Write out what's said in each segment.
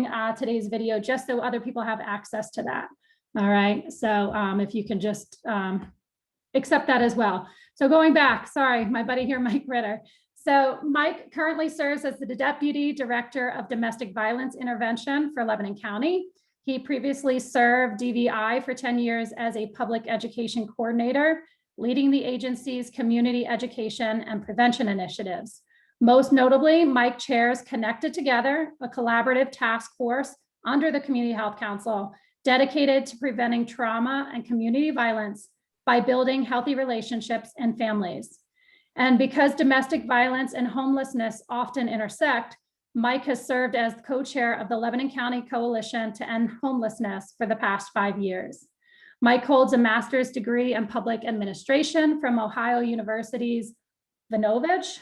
sharing today's video just so other people have access to that. All right, so if you can just accept that as well. So going back, sorry, my buddy here, Mike Ritter. So Mike currently serves as the Deputy Director of Domestic Violence Intervention for Lebanon County. He previously served DVI for 10 years as a public education coordinator, leading the agency's community education and prevention initiatives. Most notably, Mike chairs Connected Together, a collaborative task force under the Community Health Council dedicated to preventing trauma and community violence by building healthy relationships and families. And because domestic violence and homelessness often intersect, Mike has served as co-chair of the Lebanon County Coalition to End Homelessness for the past 5 years. Mike holds a master's degree in public administration from Ohio University's Vinovich,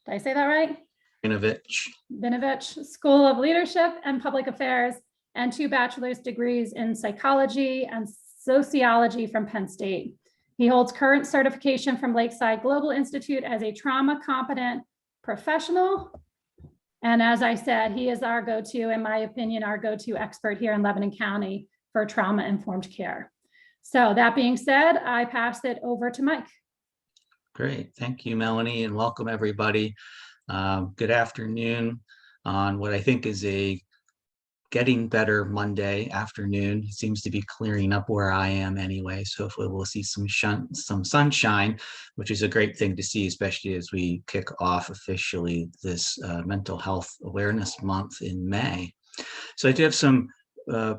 did I say that right? Vinovich School of Leadership and Public Affairs, and 2 bachelor's degrees in psychology and sociology from Penn State. He holds current certification from Lakeside Global Institute as a trauma competent professional. And as I said, he is our go-to, in my opinion, our go-to expert here in Lebanon County for trauma-informed care. So that being said, I pass it over to Mike. Great, thank you, Melanie, and welcome everybody. Good afternoon on what I think is a getting better Monday afternoon. It seems to be clearing up where I am anyway, so hopefully we'll see some sunshine, which is a great thing to see, especially as we kick off officially this Mental Health Awareness Month in May. So I do have some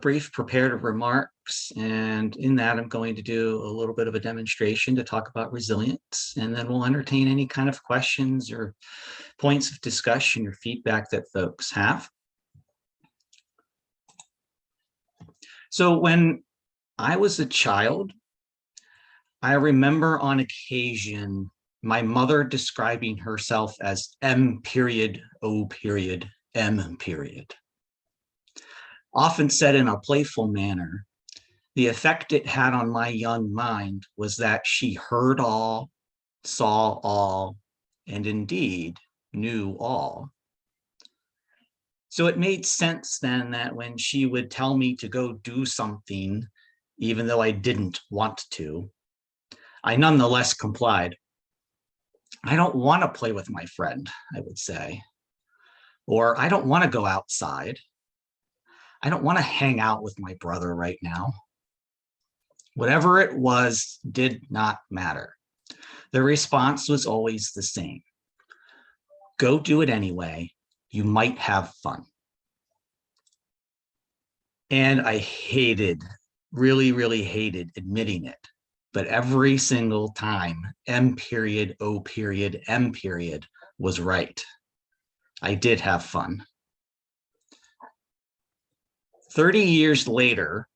brief prepared remarks, and in that I'm going to do a little bit of a demonstration to talk about resilience, and then we'll entertain any kind of questions or points of discussion or feedback that folks have. So when I was a child, I remember on occasion my mother describing herself as M period, O period, M period. Often said in a playful manner, the effect it had on my young mind was that she heard all, saw all, and indeed knew all. So it made sense then that when she would tell me to go do something, even though I didn't want to, I nonetheless complied. I don't want to play with my friend, I would say. Or I don't want to go outside. I don't want to hang out with my brother right now. Whatever it was did not matter. The response was always the same. Go do it anyway. You might have fun. And I hated, really, really hated admitting it. But every single time, M period, O period, M period was right. I did have fun. 30 years later,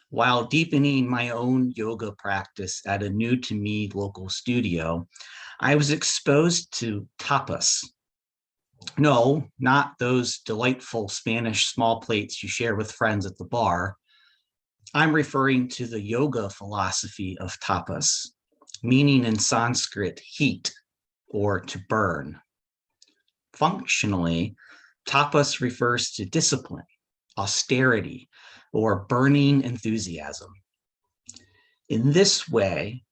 while deepening my own yoga practice at a new to me local studio, I was exposed to tapas. No, not those delightful Spanish small plates you share with friends at the bar. I'm referring to the yoga philosophy of tapas, meaning in Sanskrit, heat or to burn. Functionally, tapas refers to discipline, austerity, or burning enthusiasm. In this way,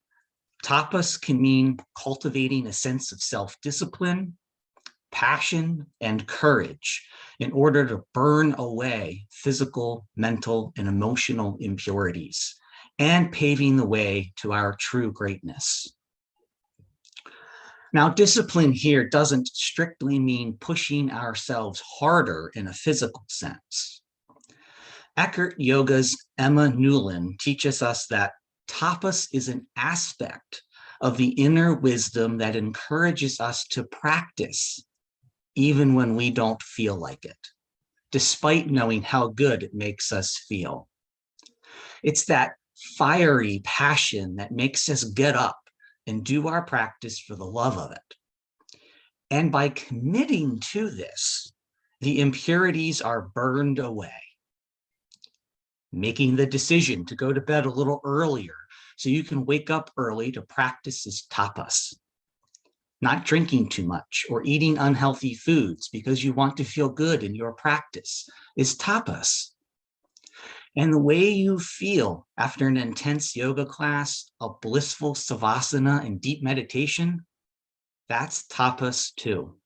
tapas can mean cultivating a sense of self-discipline, passion, and courage in order to burn away physical, mental, and emotional impurities, and paving the way to our true greatness. Now, discipline here doesn't strictly mean pushing ourselves harder in a physical sense. Eckhart Yoga's Emma Newland teaches us that tapas is an aspect of the inner wisdom that encourages us to practice even when we don't feel like it, despite knowing how good it makes us feel. It's that fiery passion that makes us get up and do our practice for the love of it. And by committing to this, the impurities are burned away. Making the decision to go to bed a little earlier so you can wake up early to practice is tapas. not drinking too much, or eating unhealthy foods because you want to feel good in your practice is tapas. And the way you feel after an intense yoga class, a blissful savasana and deep meditation, that's tapas too.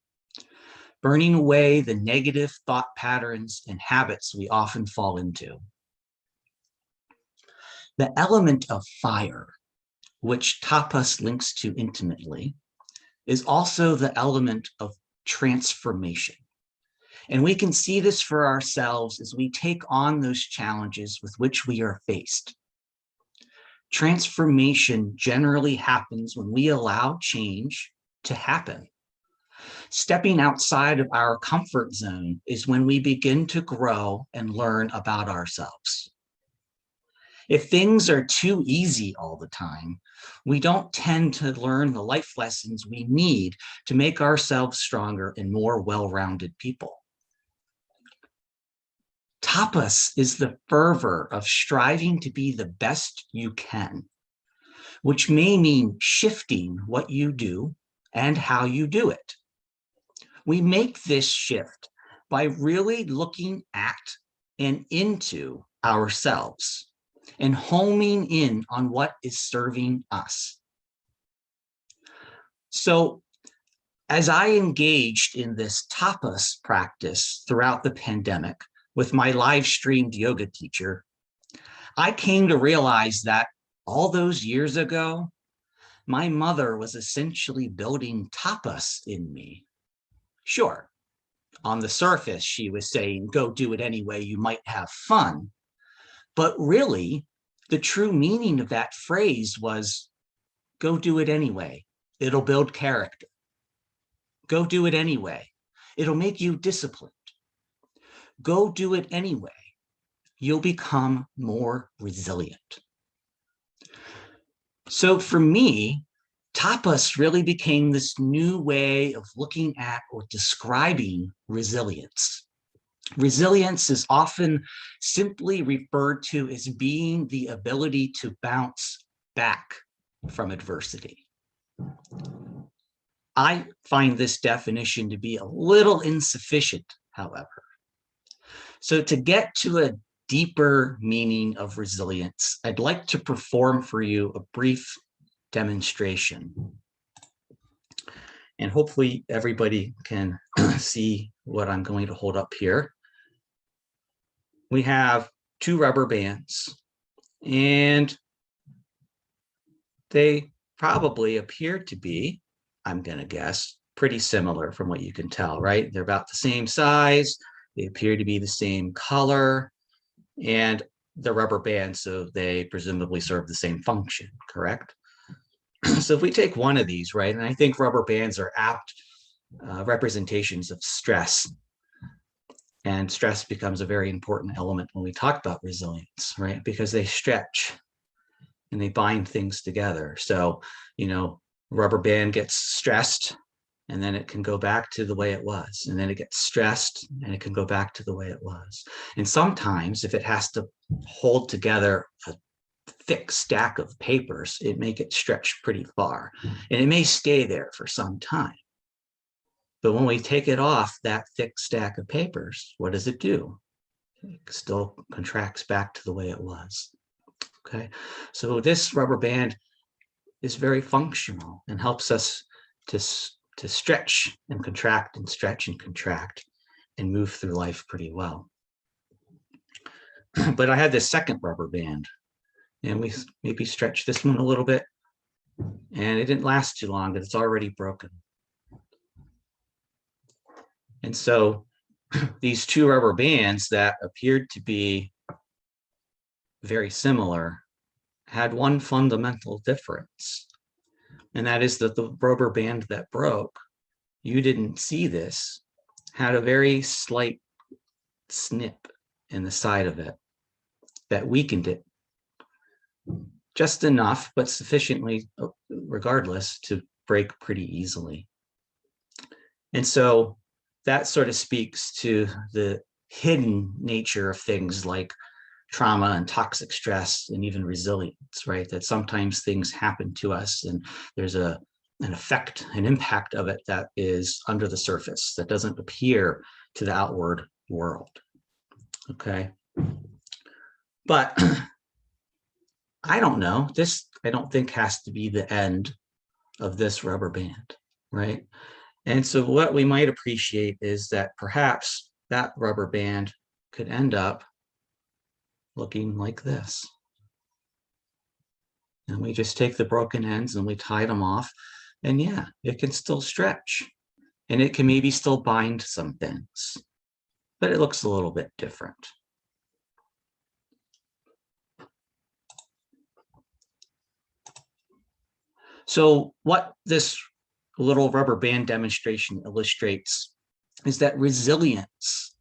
Burning away the negative thought patterns and habits we often fall into. The element of fire, which tapas links to intimately, is also the element of transformation. And we can see this for ourselves as we take on those challenges with which we are faced. Transformation generally happens when we allow change to happen. Stepping outside of our comfort zone is when we begin to grow and learn about ourselves. If things are too easy all the time, we don't tend to learn the life lessons we need to make ourselves stronger and more well-rounded people. Tapas is the fervor of striving to be the best you can, which may mean shifting what you do and how you do it. We make this shift by really looking at and into ourselves and homing in on what is serving us. So as I engaged in this tapas practice throughout the pandemic with my live streamed yoga teacher, I came to realize that all those years ago, my mother was essentially building tapas in me. Sure, on the surface, she was saying, go do it anyway, you might have fun. But really, the true meaning of that phrase was, go do it anyway. It'll build character. Go do it anyway. It'll make you disciplined. Go do it anyway. You'll become more resilient. So for me, tapas really became this new way of looking at or describing resilience. Resilience is often simply referred to as being the ability to bounce back from adversity. I find this definition to be a little insufficient, however. So to get to a deeper meaning of resilience, I'd like to perform for you a brief demonstration. And hopefully everybody can see what I'm going to hold up here. We have two rubber bands, and they probably appear to be, I'm going to guess, pretty similar from what you can tell, right? They're about the same size. They appear to be the same color, and the rubber bands, so they presumably serve the same function, correct? So if we take one of these, right, and I think rubber bands are apt representations of stress. And stress becomes a very important element when we talk about resilience, right? Because they stretch and they bind things together. So, you know, rubber band gets stressed and then it can go back to the way it was. And then it gets stressed and it can go back to the way it was. And sometimes if it has to hold together a thick stack of papers, it may get stretched pretty far and it may stay there for some time. But when we take it off that thick stack of papers, what does it do? It still contracts back to the way it was. Okay, so this rubber band is very functional and helps us to stretch and contract and stretch and contract and move through life pretty well. But I had this second rubber band, and we maybe stretched this one a little bit, and it didn't last too long, but it's already broken. And so these two rubber bands that appeared to be very similar had one fundamental difference. And that is that the rubber band that broke, you didn't see this, had a very slight snip in the side of it that weakened it just enough, but sufficiently regardless to break pretty easily. And so that sort of speaks to the hidden nature of things like trauma and toxic stress and even resilience, right? That sometimes things happen to us and there's a an effect, an impact of it that is under the surface, that doesn't appear to the outward world. Okay. But I don't know. This, I don't think, has to be the end of this rubber band, right? And so what we might appreciate is that perhaps that rubber band could end up looking like this. And we just take the broken ends and we tie them off. And yeah, it can still stretch. And it can maybe still bind some things. But it looks a little bit different. So what this little rubber band demonstration illustrates is that resilience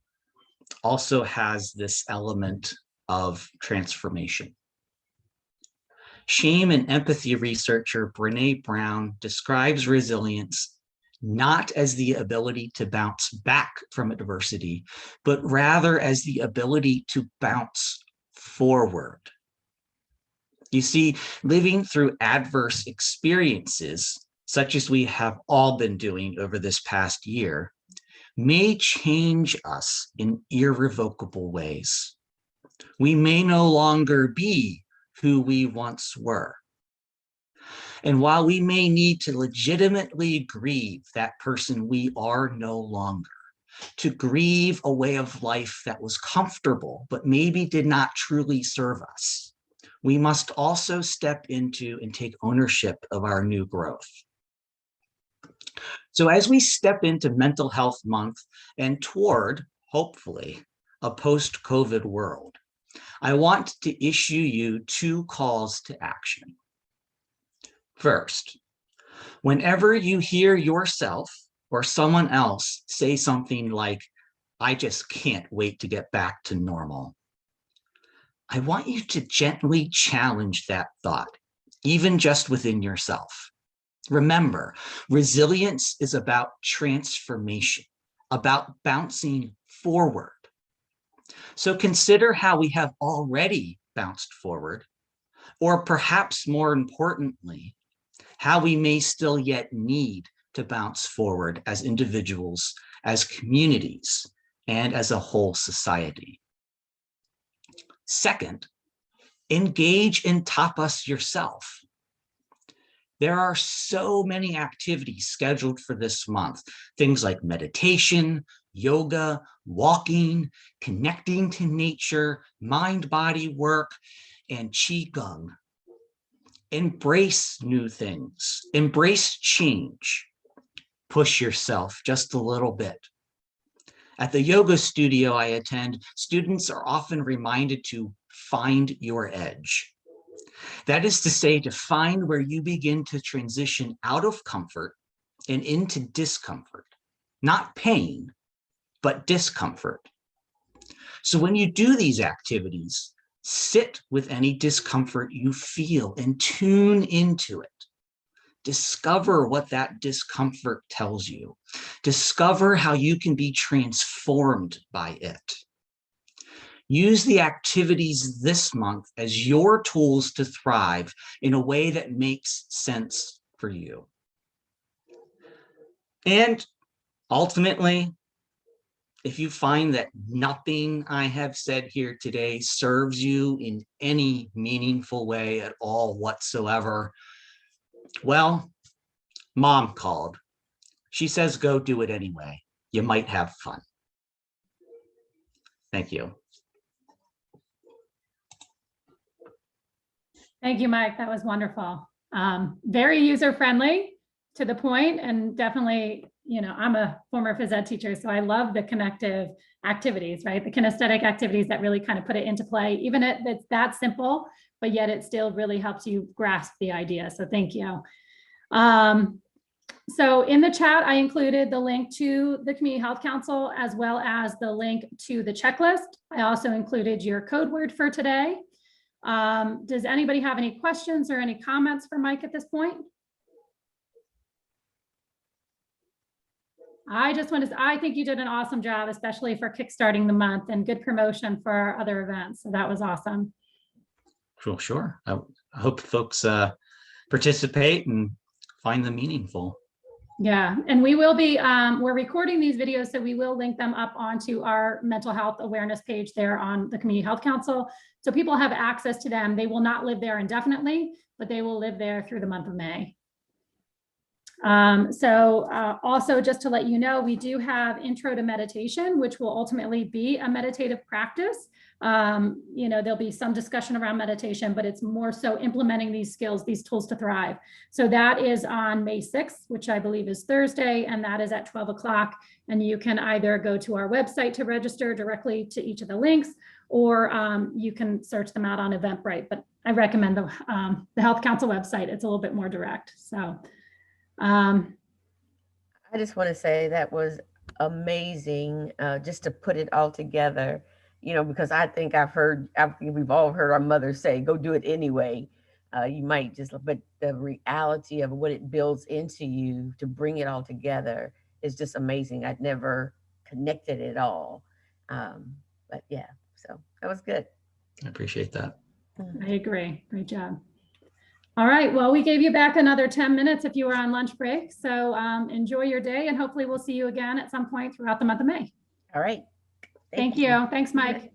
also has this element of transformation. Shame and empathy researcher Brené Brown describes resilience not as the ability to bounce back from adversity, but rather as the ability to bounce forward. You see, living through adverse experiences, such as we have all been doing over this past year, may change us in irrevocable ways. We may no longer be who we once were. And while we may need to legitimately grieve that person we are no longer, to grieve a way of life that was comfortable, but maybe did not truly serve us, we must also step into and take ownership of our new growth. So as we step into Mental Health Month and toward, hopefully, a post-COVID world, I want to issue you 2 calls to action. First, whenever you hear yourself or someone else say something like, "I just can't wait to get back to normal," I want you to gently challenge that thought, even just within yourself. Remember, resilience is about transformation, about bouncing forward. So consider how we have already bounced forward, or perhaps more importantly, how we may still yet need to bounce forward as individuals, as communities, and as a whole society. Second, engage in Tapas yourself. There are so many activities scheduled for this month, things like meditation, yoga, walking, connecting to nature, mind-body work, and qigong. Embrace new things, embrace change, push yourself just a little bit. At the yoga studio I attend, students are often reminded to find your edge. That is to say, to find where you begin to transition out of comfort and into discomfort, not pain, but discomfort. So when you do these activities, sit with any discomfort you feel and tune into it. Discover what that discomfort tells you. Discover how you can be transformed by it. Use the activities this month as your tools to thrive in a way that makes sense for you. And ultimately, if you find that nothing I have said here today serves you in any meaningful way at all whatsoever, well, Mom called. She says, go do it anyway. You might have fun. Thank you. Thank you, Mike. That was wonderful. Very user-friendly, to the point, and definitely, you know, I'm a former phys ed teacher, so I love the connective activities, right? The kinesthetic activities that really kind of put it into play, even if it's that simple, but yet it still really helps you grasp the idea. So thank you. So in the chat, I included the link to the Community Health Council, as well as the link to the checklist. I also included your code word for today. Does anybody have any questions or any comments for Mike at this point? I think you did an awesome job, especially for kickstarting the month, and good promotion for our other events. So that was awesome. Sure. I hope folks participate and find them meaningful. Yeah, and we will be, we're recording these videos, so we will link them up onto our mental health awareness page there on the Community Health Council. So people have access to them. They will not live there indefinitely, but they will live there through the month of May. Also, just to let you know, we do have Intro to Meditation, which will ultimately be a meditative practice. There'll be some discussion around meditation, but it's more so implementing these skills, these tools to thrive. So that is on May 6th, which I believe is Thursday, and that is at 12 o'clock. And you can either go to our website to register directly to each of the links, or you can search them out on Eventbrite. But I recommend the Health Council website. It's a little bit more direct. So I just want to say that was amazing, just to put it all together, because I think we've all heard our mothers say, go do it anyway. You might but the reality of what it builds into you to bring it all together is just amazing. I'd never connected it all. But yeah, so that was good. I appreciate that. I agree. Great job. All right. Well, we gave you back another 10 minutes if you were on lunch break. So enjoy your day, and hopefully we'll see you again at some point throughout the month of May. All right. Thank you. Thanks, Mike.